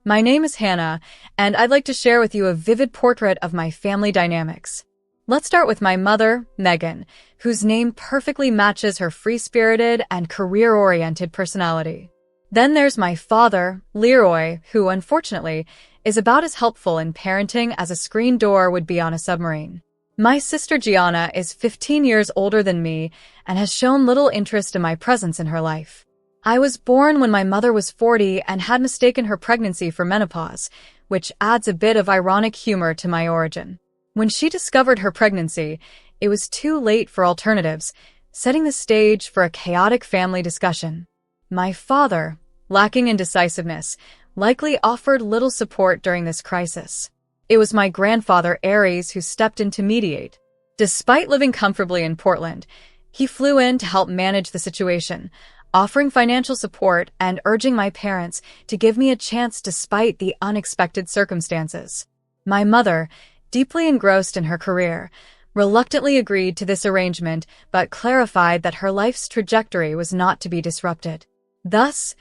My name is Hannah, and I'd like to share with you a vivid portrait of my family dynamics. Let's start with my mother, Megan, whose name perfectly matches her free-spirited and career-oriented personality. Then there's my father, Leroy, who, unfortunately, is about as helpful in parenting as a screen door would be on a submarine. My sister Gianna is 15 years older than me and has shown little interest in my presence in her life. I was born when my mother was 40 and had mistaken her pregnancy for menopause, which adds a bit of ironic humor to my origin. When she discovered her pregnancy, it was too late for alternatives, setting the stage for a chaotic family discussion. My father, lacking in decisiveness, likely offered little support during this crisis. It was my grandfather, Aries, who stepped in to mediate. Despite living comfortably in Portland, he flew in to help manage the situation, offering financial support and urging my parents to give me a chance despite the unexpected circumstances. My mother, deeply engrossed in her career, reluctantly agreed to this arrangement but clarified that her life's trajectory was not to be disrupted. Thus,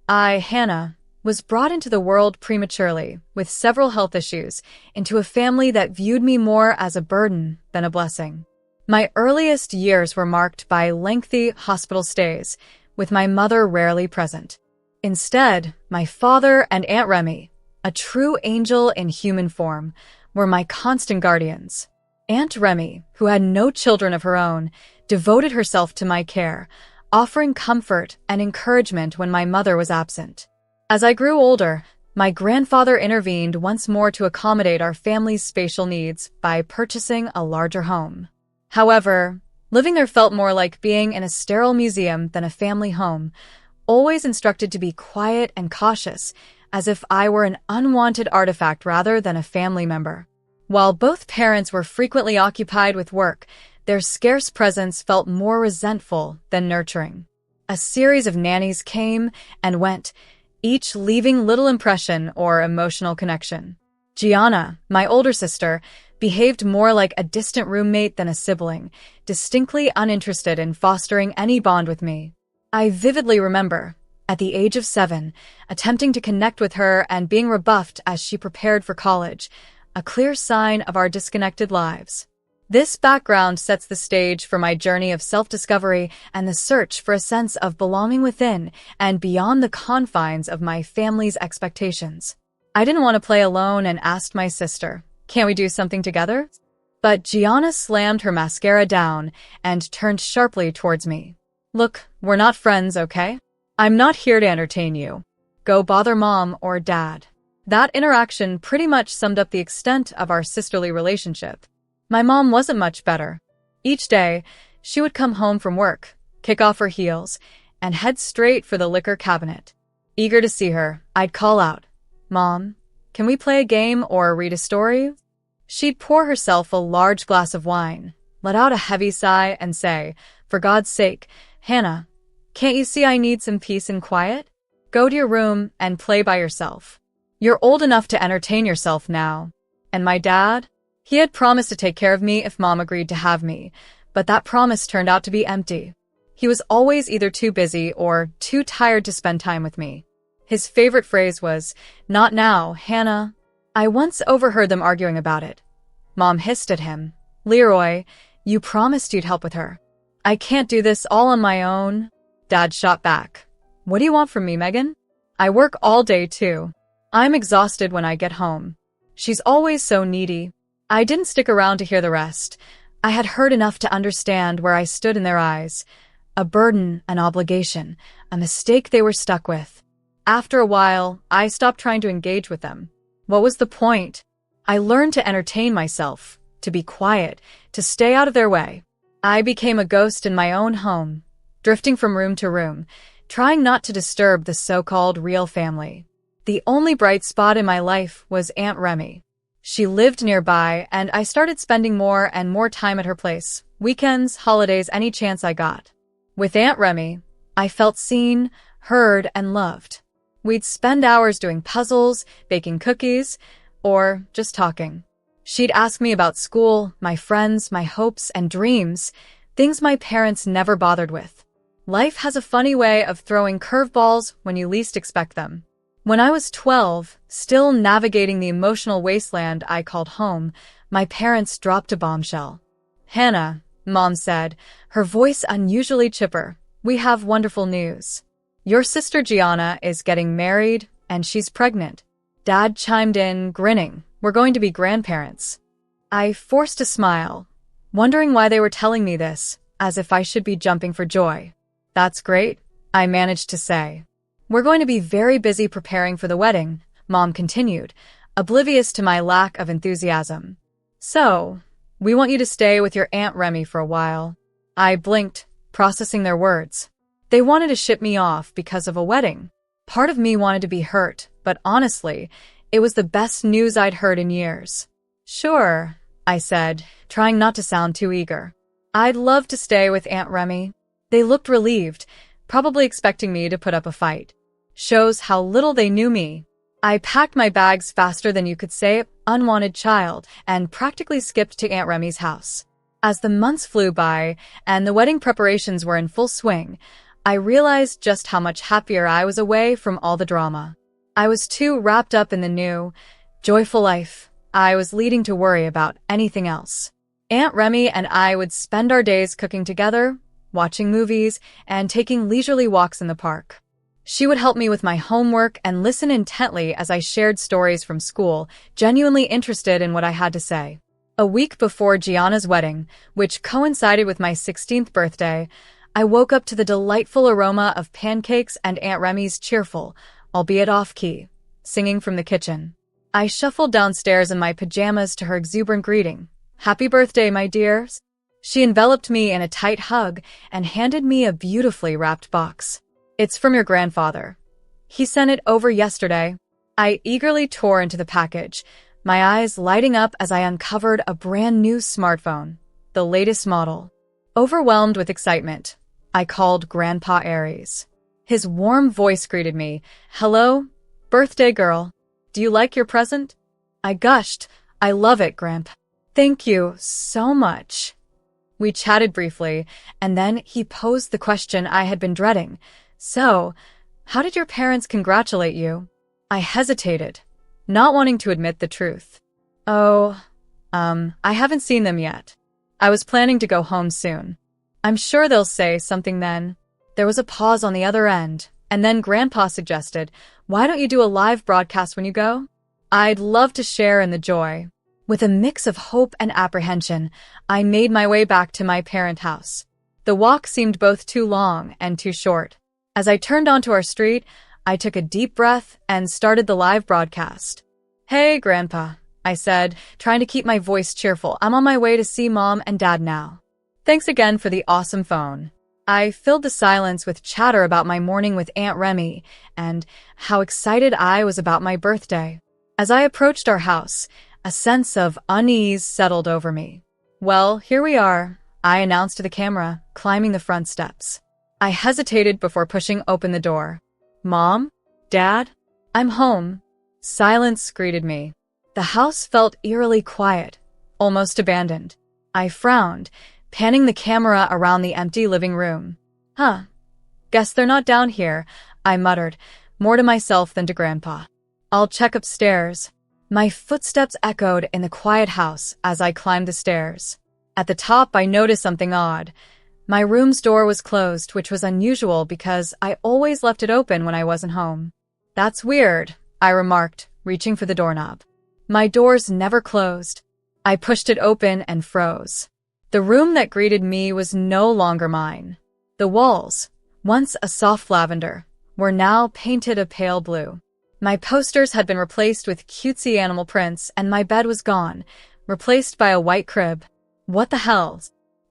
I, Hannah, was brought into the world prematurely, with several health issues, into a family that viewed me more as a burden than a blessing. My earliest years were marked by lengthy hospital stays, with my mother rarely present. Instead, my father and Aunt Remy, a true angel in human form, were my constant guardians. Aunt Remy, who had no children of her own, devoted herself to my care, offering comfort and encouragement when my mother was absent. As I grew older, my grandfather intervened once more to accommodate our family's spatial needs by purchasing a larger home. However, living there felt more like being in a sterile museum than a family home, always instructed to be quiet and cautious, as if I were an unwanted artifact rather than a family member. While both parents were frequently occupied with work, their scarce presence felt more resentful than nurturing. A series of nannies came and went, each leaving little impression or emotional connection. Gianna, my older sister, behaved more like a distant roommate than a sibling, distinctly uninterested in fostering any bond with me. I vividly remember, at the age of 7, attempting to connect with her and being rebuffed as she prepared for college, a clear sign of our disconnected lives. This background sets the stage for my journey of self-discovery and the search for a sense of belonging within and beyond the confines of my family's expectations. I didn't want to play alone and asked my sister, "Can't we do something together?" But Gianna slammed her mascara down and turned sharply towards me. "Look, we're not friends, okay? I'm not here to entertain you. Go bother Mom or Dad." That interaction pretty much summed up the extent of our sisterly relationship. My mom wasn't much better. Each day, she would come home from work, kick off her heels, and head straight for the liquor cabinet. Eager to see her, I'd call out, "Mom, can we play a game or read a story?" She'd pour herself a large glass of wine, let out a heavy sigh, and say, "For God's sake, Hannah, can't you see I need some peace and quiet? Go to your room and play by yourself. You're old enough to entertain yourself now." And my dad? He had promised to take care of me if Mom agreed to have me, but that promise turned out to be empty. He was always either too busy or too tired to spend time with me. His favorite phrase was, "Not now, Hannah." I once overheard them arguing about it. Mom hissed at him, "Leroy, you promised you'd help with her." "I can't do this all on my own." Dad shot back, "What do you want from me, Megan? I work all day too. I'm exhausted when I get home. She's always so needy." I didn't stick around to hear the rest. I had heard enough to understand where I stood in their eyes. A burden, an obligation, a mistake they were stuck with. After a while, I stopped trying to engage with them. What was the point? I learned to entertain myself, to be quiet, to stay out of their way. I became a ghost in my own home, drifting from room to room, trying not to disturb the so-called real family. The only bright spot in my life was Aunt Remy. She lived nearby, and I started spending more and more time at her place, weekends, holidays, any chance I got. With Aunt Remy, I felt seen, heard, and loved. We'd spend hours doing puzzles, baking cookies, or just talking. She'd ask me about school, my friends, my hopes and dreams, things my parents never bothered with. Life has a funny way of throwing curveballs when you least expect them. When I was 12, Still navigating the emotional wasteland I called home, my parents dropped a bombshell. "Hannah," Mom said, her voice unusually chipper, "we have wonderful news. Your sister Gianna is getting married, and she's pregnant." Dad chimed in, grinning, "We're going to be grandparents." I forced a smile, wondering why they were telling me this, as if I should be jumping for joy. "That's great," I managed to say. "We're going to be very busy preparing for the wedding," Mom continued, oblivious to my lack of enthusiasm. "So, we want you to stay with your Aunt Remy for a while." I blinked, processing their words. They wanted to ship me off because of a wedding. Part of me wanted to be hurt, but honestly, it was the best news I'd heard in years. "Sure," I said, trying not to sound too eager. "I'd love to stay with Aunt Remy." They looked relieved, probably expecting me to put up a fight. Shows how little they knew me. I packed my bags faster than you could say, unwanted child, and practically skipped to Aunt Remy's house. As the months flew by and the wedding preparations were in full swing, I realized just how much happier I was away from all the drama. I was too wrapped up in the new, joyful life. I was leading to worry about anything else. Aunt Remy and I would spend our days cooking together, watching movies, and taking leisurely walks in the park. She would help me with my homework and listen intently as I shared stories from school, genuinely interested in what I had to say. A week before Gianna's wedding, which coincided with my 16th birthday, I woke up to the delightful aroma of pancakes and Aunt Remy's cheerful, albeit off-key, singing from the kitchen. I shuffled downstairs in my pajamas to her exuberant greeting. "Happy birthday, my dears." She enveloped me in a tight hug and handed me a beautifully wrapped box. "It's from your grandfather. He sent it over yesterday." I eagerly tore into the package, my eyes lighting up as I uncovered a brand new smartphone, the latest model. Overwhelmed with excitement, I called Grandpa Aries. His warm voice greeted me. "Hello, birthday girl. Do you like your present?" I gushed, "I love it, Grandpa." "Thank you so much." We chatted briefly, and then he posed the question I had been dreading. "So, how did your parents congratulate you?" I hesitated, not wanting to admit the truth. "Oh, I haven't seen them yet. I was planning to go home soon. I'm sure they'll say something then." There was a pause on the other end, and then Grandpa suggested, "Why don't you do a live broadcast when you go? I'd love to share in the joy." With a mix of hope and apprehension, I made my way back to my parent house. The walk seemed both too long and too short. As I turned onto our street, I took a deep breath and started the live broadcast. "Hey, Grandpa," I said, trying to keep my voice cheerful. "I'm on my way to see Mom and Dad now. Thanks again for the awesome phone." I filled the silence with chatter about my morning with Aunt Remy and how excited I was about my birthday. As I approached our house, a sense of unease settled over me. "Well, here we are," I announced to the camera, climbing the front steps. I hesitated before pushing open the door. "Mom? Dad? I'm home." Silence greeted me. The house felt eerily quiet, almost abandoned. I frowned, panning the camera around the empty living room. Guess they're not down here," I muttered, more to myself than to Grandpa. "I'll check upstairs." My footsteps echoed in the quiet house as I climbed the stairs. At the top, I noticed something odd. My room's door was closed, which was unusual because I always left it open when I wasn't home. "That's weird," I remarked, reaching for the doorknob. My doors never closed. I pushed it open and froze. The room that greeted me was no longer mine. The walls, once a soft lavender, were now painted a pale blue. My posters had been replaced with cutesy animal prints, and my bed was gone, replaced by a white crib. "What the hell?"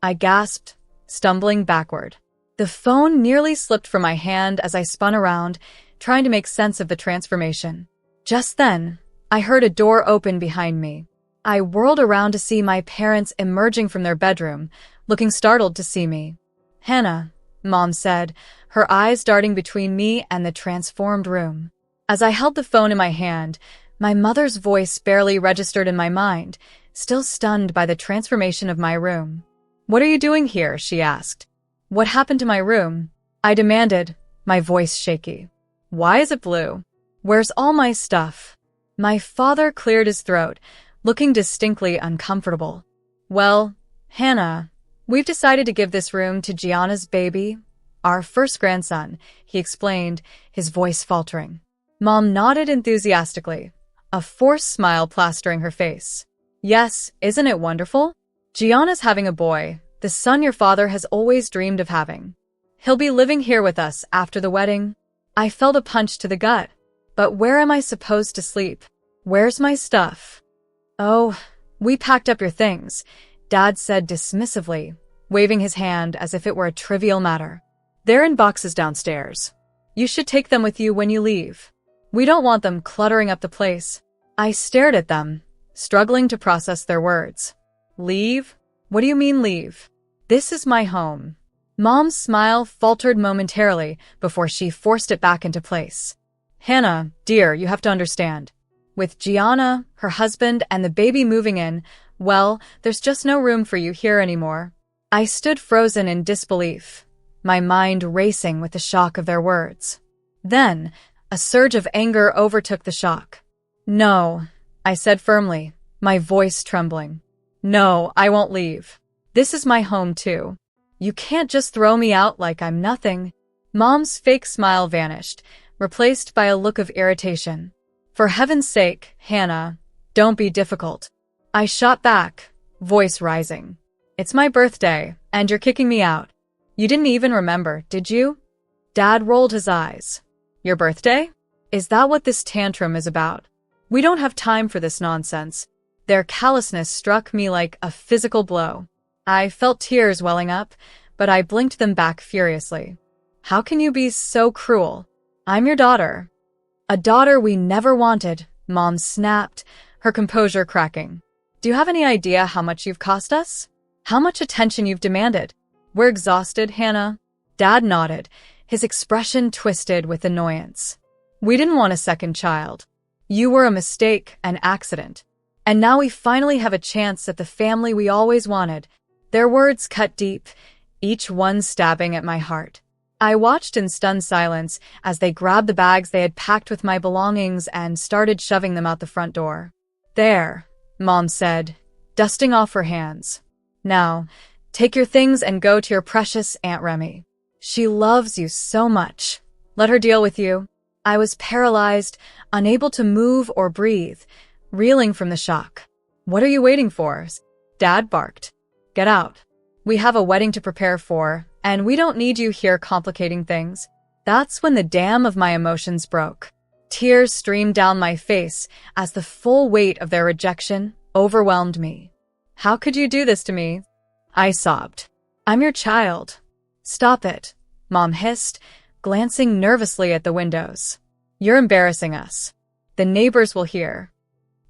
I gasped, stumbling backward. The phone nearly slipped from my hand as I spun around, trying to make sense of the transformation. Just then, I heard a door open behind me. I whirled around to see my parents emerging from their bedroom, looking startled to see me. "Hannah," Mom said, her eyes darting between me and the transformed room. As I held the phone in my hand, my mother's voice barely registered in my mind, still stunned by the transformation of my room. "What are you doing here?" she asked. "What happened to my room?" I demanded, my voice shaky. "Why is it blue? Where's all my stuff?" My father cleared his throat, looking distinctly uncomfortable. Well, Hannah, we've decided to give this room to Gianna's baby, our first grandson, he explained, his voice faltering. Mom nodded enthusiastically, a forced smile plastering her face. Yes, isn't it wonderful? Gianna's having a boy, the son your father has always dreamed of having. He'll be living here with us after the wedding. I felt a punch to the gut. But where am I supposed to sleep? Where's my stuff? Oh, we packed up your things, Dad said dismissively, waving his hand as if it were a trivial matter. They're in boxes downstairs. You should take them with you when you leave. We don't want them cluttering up the place. I stared at them, struggling to process their words. Leave? What do you mean leave? This is my home. Mom's smile faltered momentarily before she forced it back into place. Hannah, dear, you have to understand. With Gianna, her husband, and the baby moving in, well, there's just no room for you here anymore. I stood frozen in disbelief, my mind racing with the shock of their words. Then, a surge of anger overtook the shock. No, I said firmly, my voice trembling. No, I won't leave. This is my home too. You can't just throw me out like I'm nothing. Mom's fake smile vanished, replaced by a look of irritation. For heaven's sake, Hannah, don't be difficult. I shot back, voice rising. It's my birthday, and you're kicking me out. You didn't even remember, did you? Dad rolled his eyes. Your birthday? Is that what this tantrum is about? We don't have time for this nonsense. Their callousness struck me like a physical blow. I felt tears welling up, but I blinked them back furiously. How can you be so cruel? I'm your daughter. A daughter we never wanted, Mom snapped, her composure cracking. Do you have any idea how much you've cost us? How much attention you've demanded? We're exhausted, Hannah. Dad nodded, his expression twisted with annoyance. We didn't want a second child. You were a mistake, an accident. And now we finally have a chance at the family we always wanted. Their words cut deep, each one stabbing at my heart. I watched in stunned silence as they grabbed the bags they had packed with my belongings and started shoving them out the front door. There, Mom said, dusting off her hands. Now, take your things and go to your precious Aunt Remy. She loves you so much. Let her deal with you. I was paralyzed, unable to move or breathe, reeling from the shock. What are you waiting for? Dad barked. Get out. We have a wedding to prepare for, and we don't need you here complicating things. That's when the dam of my emotions broke. Tears streamed down my face as the full weight of their rejection overwhelmed me. How could you do this to me? I sobbed. I'm your child. Stop it, Mom hissed, glancing nervously at the windows. You're embarrassing us. The neighbors will hear.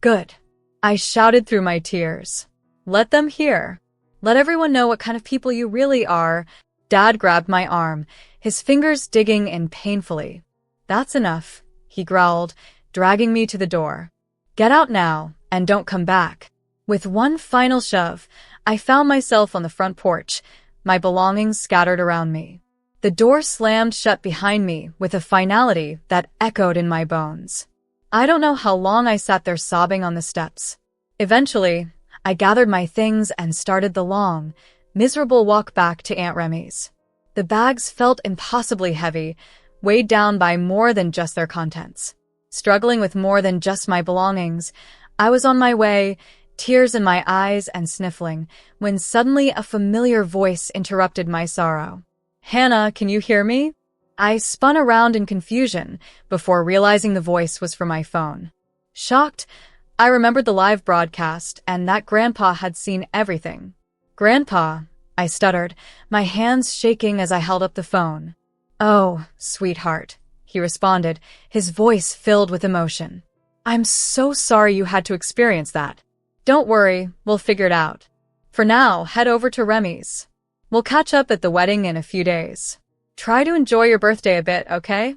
Good. I shouted through my tears. Let them hear. Let everyone know what kind of people you really are. Dad grabbed my arm, his fingers digging in painfully. That's enough, he growled, dragging me to the door. Get out now, and don't come back. With one final shove, I found myself on the front porch, my belongings scattered around me. The door slammed shut behind me with a finality that echoed in my bones. I don't know how long I sat there sobbing on the steps. Eventually, I gathered my things and started the long, miserable walk back to Aunt Remy's. The bags felt impossibly heavy, weighed down by more than just their contents. Struggling with more than just my belongings, I was on my way, tears in my eyes and sniffling, when suddenly a familiar voice interrupted my sorrow. Hannah, can you hear me? I spun around in confusion before realizing the voice was from my phone. Shocked, I remembered the live broadcast and that Grandpa had seen everything. Grandpa, I stuttered, my hands shaking as I held up the phone. Oh, sweetheart, he responded, his voice filled with emotion. I'm so sorry you had to experience that. Don't worry, we'll figure it out. For now, head over to Remy's. We'll catch up at the wedding in a few days. Try to enjoy your birthday a bit, okay?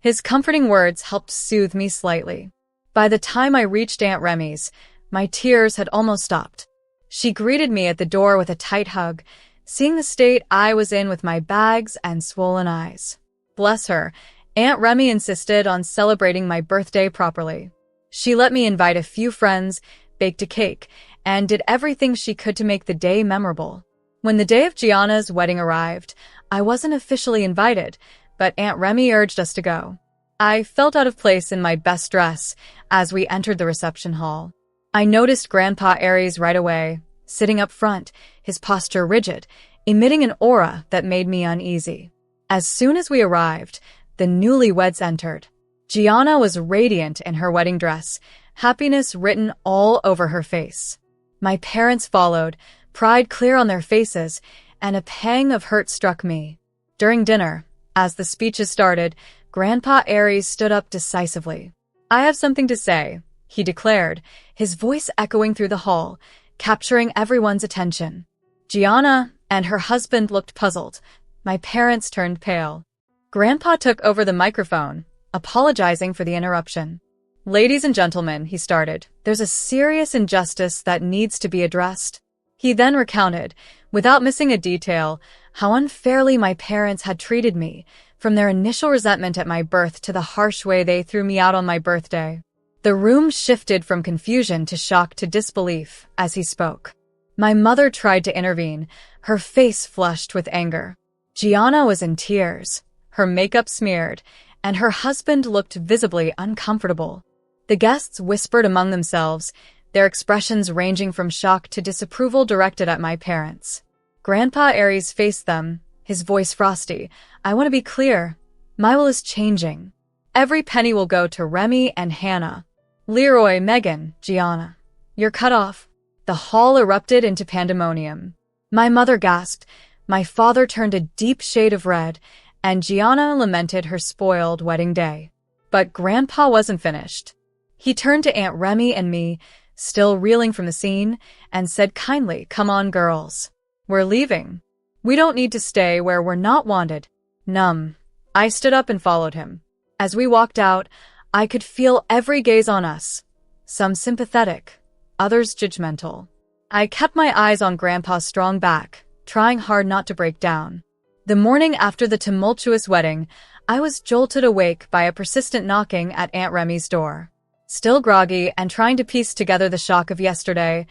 His comforting words helped soothe me slightly. By the time I reached Aunt Remy's, my tears had almost stopped. She greeted me at the door with a tight hug, seeing the state I was in with my bags and swollen eyes. Bless her, Aunt Remy insisted on celebrating my birthday properly. She let me invite a few friends, baked a cake, and did everything she could to make the day memorable. When the day of Gianna's wedding arrived, I wasn't officially invited, but Aunt Remy urged us to go. I felt out of place in my best dress as we entered the reception hall. I noticed Grandpa Aries right away, sitting up front, his posture rigid, emitting an aura that made me uneasy. As soon as we arrived, the newlyweds entered. Gianna was radiant in her wedding dress, happiness written all over her face. My parents followed, pride clear on their faces, and a pang of hurt struck me. During dinner, as the speeches started, Grandpa Aries stood up decisively. "I have something to say," he declared, his voice echoing through the hall, capturing everyone's attention. Gianna and her husband looked puzzled. My parents turned pale. Grandpa took over the microphone, apologizing for the interruption. "Ladies and gentlemen," he started, "there's a serious injustice that needs to be addressed." He then recounted, without missing a detail, how unfairly my parents had treated me, from their initial resentment at my birth to the harsh way they threw me out on my birthday. The room shifted from confusion to shock to disbelief as he spoke. My mother tried to intervene, her face flushed with anger. Gianna was in tears, her makeup smeared, and her husband looked visibly uncomfortable. The guests whispered among themselves, their expressions ranging from shock to disapproval directed at my parents. Grandpa Aries faced them, his voice frosty. "I want to be clear. My will is changing. Every penny will go to Remy and Hannah. Leroy, Megan, Gianna. You're cut off." The hall erupted into pandemonium. My mother gasped, my father turned a deep shade of red, and Gianna lamented her spoiled wedding day. But Grandpa wasn't finished. He turned to Aunt Remy and me, still reeling from the scene, and said kindly, "Come on, girls. We're leaving. We don't need to stay where we're not wanted." Numb. I stood up and followed him. As we walked out, I could feel every gaze on us. Some sympathetic, others judgmental. I kept my eyes on Grandpa's strong back, trying hard not to break down. The morning after the tumultuous wedding, I was jolted awake by a persistent knocking at Aunt Remy's door. Still groggy and trying to piece together the shock of yesterday,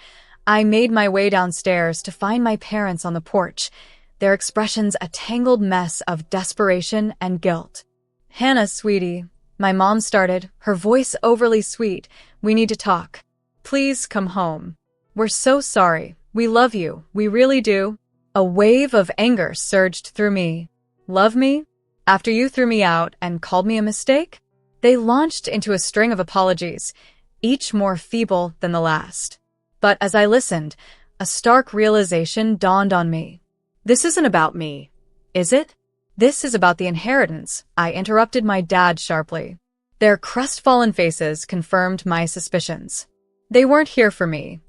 I made my way downstairs to find my parents on the porch, their expressions a tangled mess of desperation and guilt. "Hannah, sweetie," my mom started, her voice overly sweet, "we need to talk. Please come home. We're so sorry. We love you. We really do." A wave of anger surged through me. "Love me? After you threw me out and called me a mistake?" They launched into a string of apologies, each more feeble than the last. But as I listened, a stark realization dawned on me. This isn't about me, is it? This is about the inheritance, I interrupted my dad sharply. Their crestfallen faces confirmed my suspicions. They weren't here for me.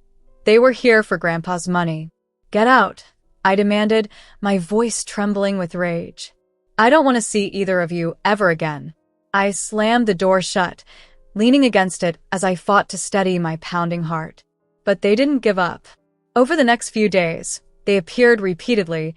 They were here for Grandpa's money. "Get out," I demanded, my voice trembling with rage. "I don't want to see either of you ever again." I slammed the door shut, leaning against it as I fought to steady my pounding heart. But they didn't give up. Over the next few days, they appeared repeatedly,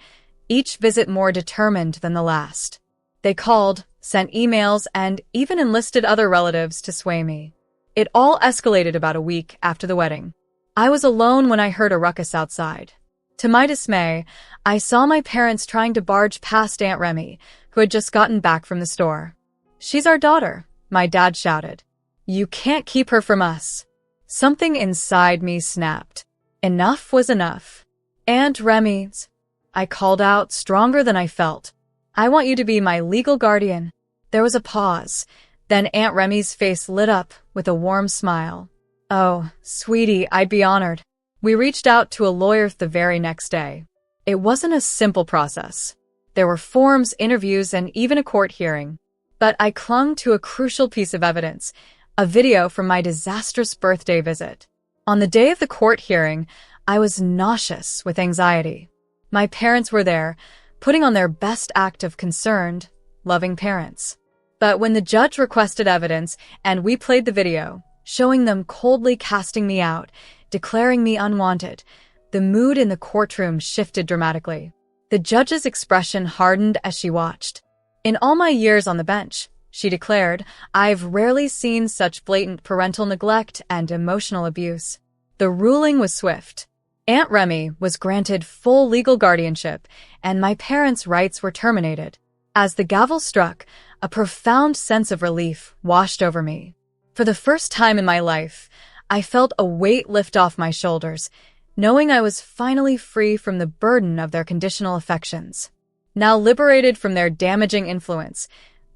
each visit more determined than the last. They called, sent emails, and even enlisted other relatives to sway me. It all escalated about a week after the wedding. I was alone when I heard a ruckus outside. To my dismay, I saw my parents trying to barge past Aunt Remy, who had just gotten back from the store. "She's our daughter," my dad shouted. "You can't keep her from us." Something inside me snapped. Enough was enough. "Aunt Remy's," I called out, stronger than I felt. "I want you to be my legal guardian." There was a pause. Then Aunt Remy's face lit up with a warm smile. "Oh, sweetie, I'd be honored." We reached out to a lawyer the very next day. It wasn't a simple process. There were forms, interviews, and even a court hearing. But I clung to a crucial piece of evidence, a video from my disastrous birthday visit. On the day of the court hearing, I was nauseous with anxiety. My parents were there, putting on their best act of concerned, loving parents. But when the judge requested evidence and we played the video, showing them coldly casting me out, declaring me unwanted, the mood in the courtroom shifted dramatically. The judge's expression hardened as she watched. In all my years on the bench, she declared. "I've rarely seen such blatant parental neglect and emotional abuse." The ruling was swift. Aunt Remy was granted full legal guardianship, and my parents' rights were terminated. As the gavel struck, a profound sense of relief washed over me. For the first time in my life, I felt a weight lift off my shoulders, knowing I was finally free from the burden of their conditional affections. Now liberated from their damaging influence,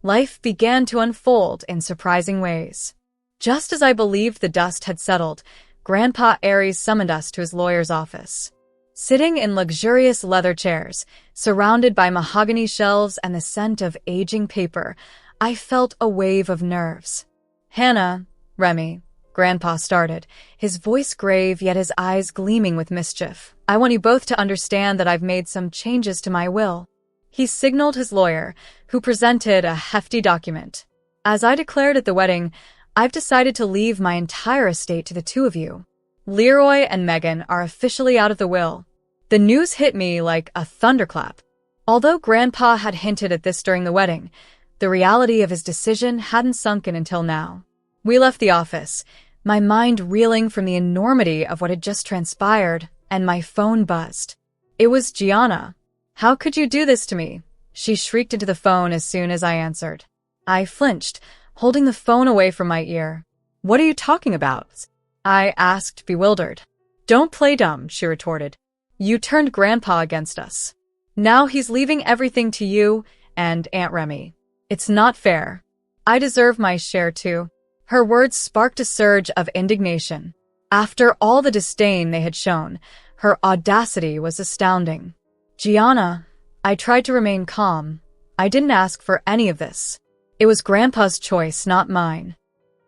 life began to unfold in surprising ways. Just as I believed the dust had settled, Grandpa Aries summoned us to his lawyer's office. Sitting in luxurious leather chairs, surrounded by mahogany shelves and the scent of aging paper, I felt a wave of nerves. "Hannah, Remy," Grandpa started, his voice grave yet his eyes gleaming with mischief. "I want you both to understand that I've made some changes to my will." He signaled his lawyer, who presented a hefty document. "As I declared at the wedding, I've decided to leave my entire estate to the two of you. Leroy and Megan are officially out of the will." The news hit me like a thunderclap. Although Grandpa had hinted at this during the wedding, the reality of his decision hadn't sunk in until now. We left the office, my mind reeling from the enormity of what had just transpired, and my phone buzzed. It was Gianna. "How could you do this to me?" she shrieked into the phone as soon as I answered. I flinched, holding the phone away from my ear. "What are you talking about?" I asked, bewildered. "Don't play dumb," she retorted. "You turned Grandpa against us. Now he's leaving everything to you and Aunt Remy. It's not fair. I deserve my share too." Her words sparked a surge of indignation. After all the disdain they had shown, her audacity was astounding. "Gianna," I tried to remain calm. "I didn't ask for any of this. It was Grandpa's choice, not mine."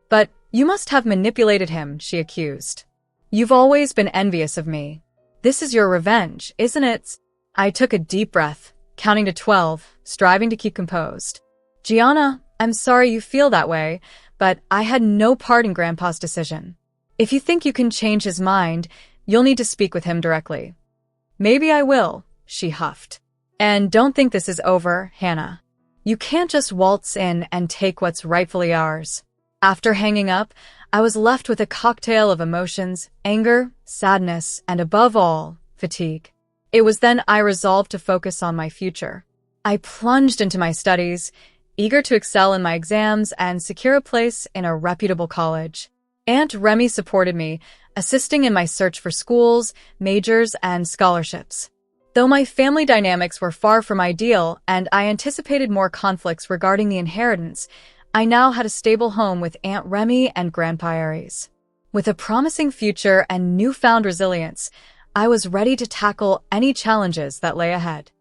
"But you must have manipulated him," she accused. "You've always been envious of me. This is your revenge, isn't it?" I took a deep breath, counting to 12, striving to keep composed. "Gianna, I'm sorry you feel that way, but I had no part in Grandpa's decision. If you think you can change his mind, you'll need to speak with him directly." "Maybe I will," she huffed. "And don't think this is over, Hannah. You can't just waltz in and take what's rightfully ours." After hanging up, I was left with a cocktail of emotions, anger, sadness, and above all, fatigue. It was then I resolved to focus on my future. I plunged into my studies, eager to excel in my exams and secure a place in a reputable college. Aunt Remy supported me, assisting in my search for schools, majors, and scholarships. Though my family dynamics were far from ideal and I anticipated more conflicts regarding the inheritance, I now had a stable home with Aunt Remy and Grandpa Aries. With a promising future and newfound resilience, I was ready to tackle any challenges that lay ahead.